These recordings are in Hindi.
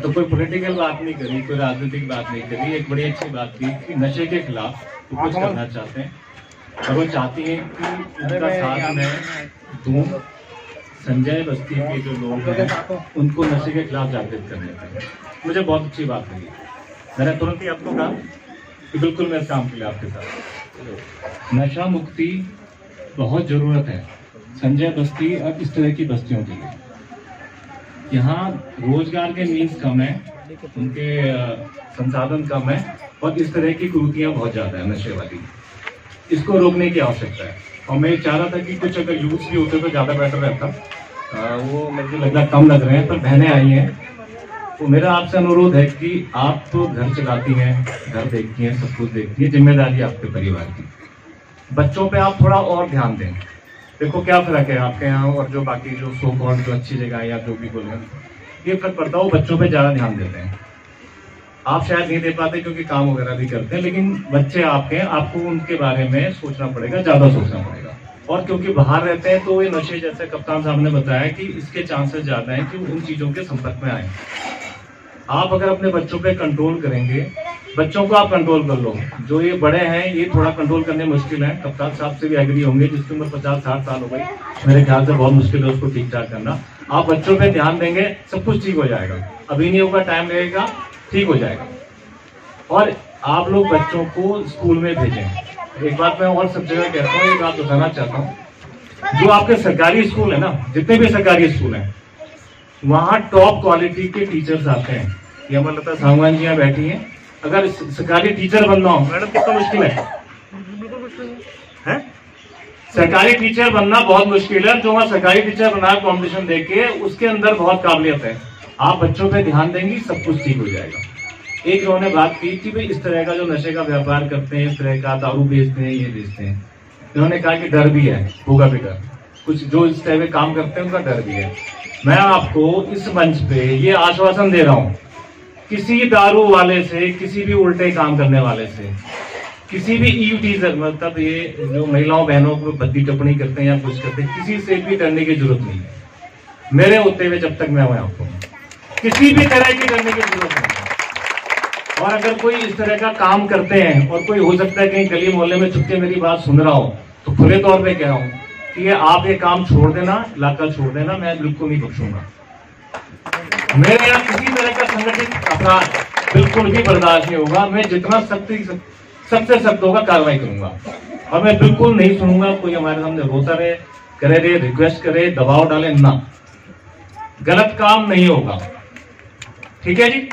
तो कोई पॉलिटिकल बात नहीं करी, कोई राजनीतिक बात नहीं करी, एक बड़ी अच्छी बात की कि नशे के खिलाफ वो कुछ करना चाहते हैं और वो चाहती हैं कि उनका साथ में दूं संजय बस्ती के जो लोग हैं उनको नशे के खिलाफ जागृत करने के। मुझे बहुत अच्छी बात लगी। मैंने तुरंत ही आपको कहा कि बिल्कुल मैं काम के लिए आपके साथ। नशा मुक्ति बहुत जरूरत है संजय बस्ती और इस तरह की बस्तियों के लिए। यहाँ रोजगार के मीन्स कम है, उनके संसाधन कम है और इस तरह की कुरीतियां बहुत ज्यादा है नशे वाली। इसको रोकने की आवश्यकता है और मैं चाह रहा था कि कुछ अगर यूथ भी होते तो ज्यादा बेटर रहता। वो मेरे को लगता कम लग रहे हैं, पर बहनें आई हैं तो मेरा आपसे अनुरोध है कि आप तो घर चलाती हैं, घर देखती हैं, सब कुछ देखती हैं, जिम्मेदारी आपके परिवार की। बच्चों पे आप थोड़ा और ध्यान दें। देखो क्या फर्क है आपके यहाँ और जो बाकी जो सो कॉल्ड जो अच्छी जगह या जो भी बोले, ये फर्क पड़ता है। वो बच्चों पे ज्यादा ध्यान देते हैं, आप शायद नहीं दे पाते क्योंकि काम वगैरह भी करते हैं, लेकिन बच्चे आपके, आपको उनके बारे में सोचना पड़ेगा, ज्यादा सोचना पड़ेगा। और क्योंकि बाहर रहते हैं तो ये नशे, जैसे कप्तान साहब ने बताया कि इसके चांसेस ज्यादा हैं कि उन चीजों के संपर्क में आए। आप अगर अपने बच्चों पे कंट्रोल करेंगे, बच्चों को आप कंट्रोल कर लो, जो ये बड़े हैं ये थोड़ा कंट्रोल करने मुश्किल है। कप्तान साहब से भी एग्री होंगे, जिसकी उम्र 50-60 साल हो गई, मेरे ख्याल से बहुत मुश्किल है उसको ठीक ठाक करना। आप बच्चों पे ध्यान देंगे, सब कुछ ठीक हो जाएगा। अभी नहीं होगा, टाइम लगेगा, ठीक हो जाएगा। और आप लोग बच्चों को स्कूल में भेजें। एक बात मैं और सब जगह कहता हूँ, एक बात बताना चाहता हूँ, जो आपके सरकारी स्कूल है ना, जितने भी सरकारी स्कूल हैं, वहाँ टॉप क्वालिटी के टीचर्स आते हैं। ये हमारे लता सांगवान जी यहाँ बैठी हैं। अगर सरकारी टीचर बनना हो मैडम, कितना मुश्किल है? सरकारी टीचर बनना बहुत मुश्किल है। जो वहाँ सरकारी टीचर बना कॉम्पिटिशन देके, उसके अंदर बहुत काबिलियत है। आप बच्चों पे ध्यान देंगी, सब कुछ ठीक हो जाएगा। एक उन्होंने बात की कि भाई इस तरह का जो नशे का व्यापार करते हैं, इस तरह का दारू बेचते हैं, ये बेचते हैं, इन्होंने कहा कि डर भी है, होगा भी डर। कुछ जो इस तरह के काम करते हैं उनका डर भी है। मैं आपको इस मंच पे ये आश्वासन दे रहा हूं, किसी दारू वाले से, किसी भी उल्टे काम करने वाले से, किसी भी ईव टीजर, मतलब ये जो महिलाओं बहनों को बद्दी टिप्पणी करते हैं या कुछ करते हैं, किसी से भी डरने की जरूरत नहीं है। मेरे होते हुए जब तक मैं हूं, आपको किसी भी तरह की डरने की जरूरत नहीं है। और अगर कोई इस तरह का काम करते हैं और कोई हो सकता है कहीं गली मोहल्ले में छुप के मेरी बात सुन रहा हो, तो खुले तौर पे कह रहा हूं कि ये आप ये काम छोड़ देना, इलाका छोड़ देना, मैं बिल्कुल नहीं बख्शूंगा। मेरे यहाँ किसी तरह का संगठित अपराध बिल्कुल भी बर्दाश्त नहीं होगा। मैं जितना सबसे सख्त होगा कार्रवाई करूंगा और मैं बिल्कुल नहीं सुनूंगा कोई हमारे सामने रोता रहे, करे रहे, रिक्वेस्ट करे, दबाव डाले ना। गलत काम नहीं होगा, ठीक है जी।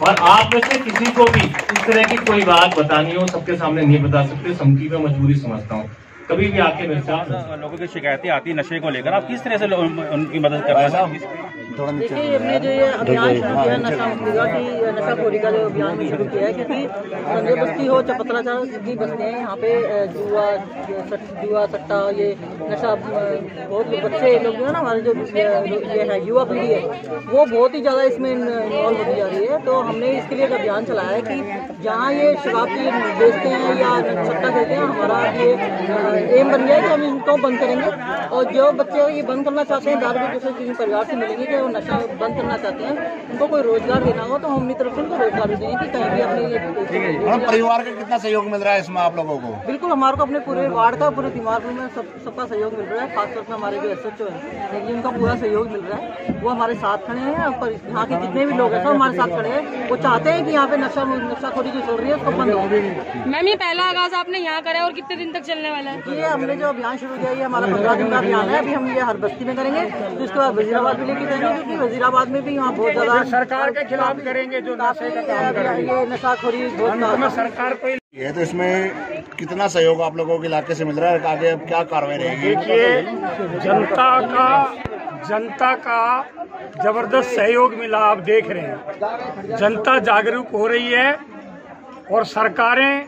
और आप में से किसी को भी इस तरह की कोई बात बतानी हो, सबके सामने नहीं बता सकते, समझी में मजबूरी समझता हूँ। कभी भी आके मेरे साथ लोगों की शिकायतें आती है नशे को लेकर, आप किस तरह से उनकी मदद कर रहे हैं? देखिए, हमने जो ये अभियान शुरू किया है नशा मुक्ति का, कि नशाखोरी का जो अभियान में शुरू किया है, क्योंकि संजय बस्ती हो, चपतरा की बस्तियाँ हैं, यहाँ पे जुआ सट्टा, ये नशा, बहुत बच्चे लोग जो है ना, हमारे जो ये है युवा पीढ़ी है, वो बहुत ही ज़्यादा इसमें इन्वॉल्व होती जा रही है। तो हमने इसके लिए एक अभियान चलाया है कि जहाँ ये शराब की बेचते हैं या सट्टा खेलते हैं, हमारा ये एम बन गया कि हम इनको बंद करेंगे। और जो बच्चे ये बंद करना चाहते हैं, दारू जैसे जिन परिवार से मिलेंगे कि वो नशा बंद करना चाहते हैं, उनको कोई रोजगार देना हो तो हम अपनी तरफ से उनको रोजगार भी देंगे कि कहीं भी अपने परिवार का कितना सहयोग मिल रहा है इसमें आप लोगों को? बिल्कुल, हमारे को अपने पूरे वार्ड का, पूरे दिमागपुर में सबका सहयोग मिल रहा है। खासतौर पर हमारे जो SHO है, उनका पूरा सहयोग मिल रहा है। वो हमारे साथ खड़े हैं। पर यहाँ के जितने भी लोग हैं सब हमारे साथ खड़े हैं। वो चाहते हैं कि यहाँ पे नशाखोरी जो चल रही है उसको बंद हो। मैम, ये पहला आगाज आपने यहाँ करा है और कितने दिन तक चलने वाला है? ये हमने जो अभियान शुरू किया, ये हमारा 15 दिन का अभियान है। अभी हम ये हर बस्ती में करेंगे, तो उसके बाद वजीराबाद भी लेके जाएंगे, क्योंकि वजीराबाद में भी वहाँ बहुत ज्यादा सरकार के खिलाफ करेंगे जो नशे का काम कर रही है, ये नशाखोरी बहुत सरकार को ये। तो इसमें कितना सहयोग आप लोगों के इलाके से मिल रहा है? आगे अब क्या कार्रवाई रहेगी? देखिए, जनता का जबरदस्त सहयोग मिला। आप देख रहे हैं जनता जागरूक हो रही है और सरकारें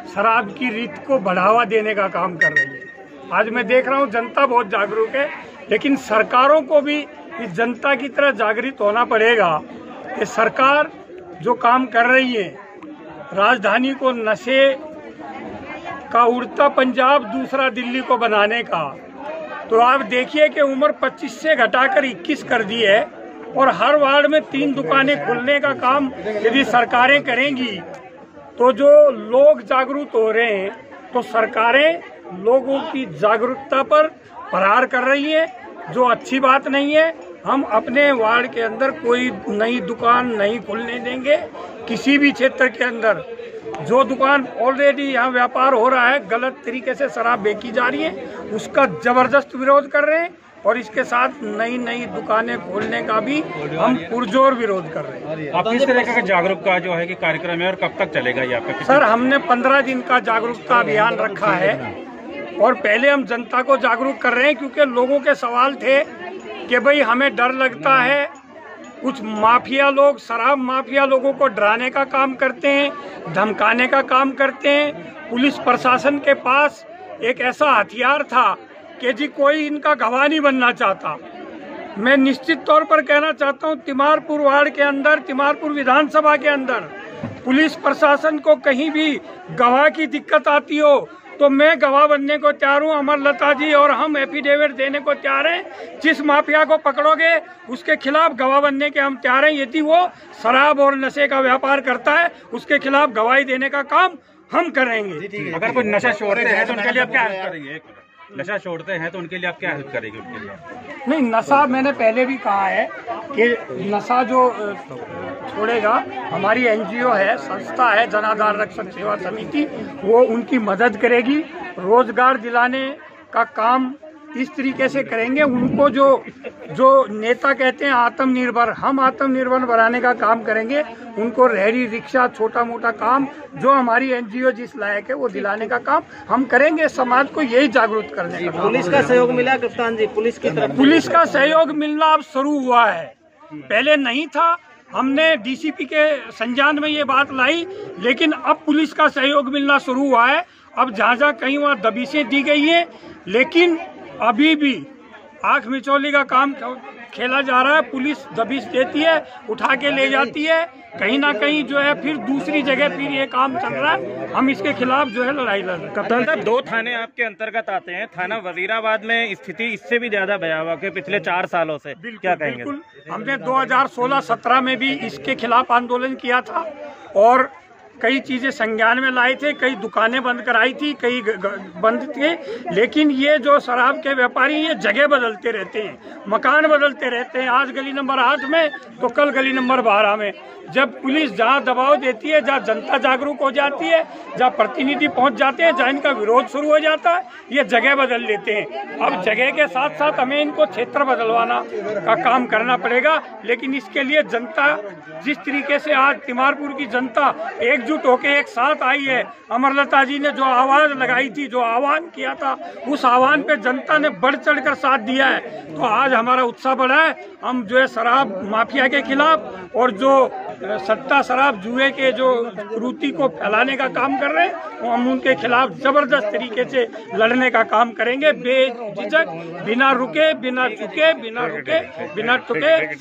शराब की रीत को बढ़ावा देने का काम कर रही है। आज मैं देख रहा हूं जनता बहुत जागरूक है, लेकिन सरकारों को भी इस जनता की तरह जागृत होना पड़ेगा कि सरकार जो काम कर रही है, राजधानी को नशे का उड़ता पंजाब दूसरा दिल्ली को बनाने का, तो आप देखिए कि उम्र 25 से घटाकर 21 कर दी है और हर वार्ड में 3 दुकानें खोलने का काम यदि सरकारें करेंगी तो जो लोग जागरूक हो रहे हैं, तो सरकारें लोगों की जागरूकता पर प्रहार कर रही है, जो अच्छी बात नहीं है। हम अपने वार्ड के अंदर कोई नई दुकान नहीं खुलने देंगे। किसी भी क्षेत्र के अंदर जो दुकान ऑलरेडी यहाँ व्यापार हो रहा है, गलत तरीके से शराब बेची जा रही है, उसका जबरदस्त विरोध कर रहे हैं और इसके साथ नई नई दुकानें खोलने का भी हम पुरजोर विरोध कर रहे हैं। आप किस तरह का जागरूकता जो है कि कार्यक्रम है और कब तक चलेगा ये आपका? सर, हमने 15 दिन का जागरूकता अभियान रखा है और पहले हम जनता को जागरूक कर रहे हैं, क्योंकि लोगों के सवाल थे कि भाई हमें डर लगता है, कुछ माफिया लोग, शराब माफिया लोगों को डराने का काम करते हैं, धमकाने का काम करते हैं। पुलिस प्रशासन के पास एक ऐसा हथियार था कि जी कोई इनका गवाह नहीं बनना चाहता। मैं निश्चित तौर पर कहना चाहता हूं, तिमारपुर वार्ड के अंदर, तिमारपुर विधानसभा के अंदर पुलिस प्रशासन को कहीं भी गवाह की दिक्कत आती हो तो मैं गवाह बनने को तैयार हूँ। अमरलता जी और हम एफिडेविट देने को तैयार हैं। जिस माफिया को पकड़ोगे उसके खिलाफ गवाह बनने के हम तैयार हैं। यदि वो शराब और नशे का व्यापार करता है, उसके खिलाफ गवाही देने का काम हम करेंगे। अगर कोई नशा छोड़ते हैं तो उनके लिए आप क्या हेल्प करेंगे? नशा छोड़ते हैं तो उनके लिए आप क्या हेल्प करेंगे? उनके लिए नहीं, नशा मैंने पहले भी कहा है कि नशा जो छोड़ेगा, हमारी एनजीओ है, संस्था है जन आधार रक्षक सेवा समिति, वो उनकी मदद करेगी। रोजगार दिलाने का काम इस तरीके से करेंगे। उनको जो नेता कहते हैं आत्मनिर्भर, हम आत्मनिर्भर बनाने का काम करेंगे। उनको रेहड़ी रिक्शा, छोटा मोटा काम जो हमारी एनजीओ जिस लायक है वो दिलाने का काम हम करेंगे। समाज को यही जागरूक करने का। पुलिस का सहयोग मिला कप्तान जी? पुलिस की तरफ पुलिस का सहयोग मिलना अब शुरू हुआ है, पहले नहीं था। हमने डीसीपी के संज्ञान में ये बात लाई, लेकिन अब पुलिस का सहयोग मिलना शुरू हुआ है। अब जहाँ जहाँ कहीं वहाँ दबिशें दी गई हैं, लेकिन अभी भी आंख मिचौली का काम खेला जा रहा है। पुलिस दबिश देती है, उठा के ले जाती है, कहीं ना कहीं जो है फिर दूसरी जगह फिर ये काम चल रहा है। हम इसके खिलाफ जो है लड़ाई लड़ रहे हैं। कप्तान साहब, 2 थाने आपके अंतर्गत आते हैं। थाना वजीराबाद में स्थिति इससे भी ज्यादा भयावह है पिछले 4 सालों से, क्या कहेंगे? बिल्कुल, हमने 2016-17 में भी इसके खिलाफ आंदोलन किया था और कई चीजें संज्ञान में लाए थे, कई दुकानें बंद कराई थी, कई बंद थे। लेकिन ये जो शराब के व्यापारी ये जगह बदलते रहते हैं, मकान बदलते रहते हैं। आज गली नंबर 8 में तो कल गली नंबर 12 में। जब पुलिस जहाँ दबाव देती है, जहाँ जनता जागरूक हो जाती है, जहाँ प्रतिनिधि पहुँच जाते हैं, जहाँ इनका विरोध शुरू हो जाता है, ये जगह बदल लेते हैं। अब जगह के साथ साथ हमें इनको क्षेत्र बदलवाना का काम करना पड़ेगा। लेकिन इसके लिए जनता जिस तरीके से आज तिमारपुर की जनता एकजुट होकर एक साथ आई है, अमरलता जी ने जो आवाज लगाई थी, जो आह्वान किया था, उस आह्वान पे जनता ने बढ़ चढ़कर साथ दिया है। तो आज हमारा उत्साह बढ़ा है। हम जो है शराब माफिया के खिलाफ और जो सट्टा शराब जुए के जो कुरीति को फैलाने का काम कर रहे हैं, वो हम उनके खिलाफ जबरदस्त तरीके से लड़ने का काम करेंगे, बेझिझक, बिना रुके, बिना चुके, बिना रुके, बिना टुके।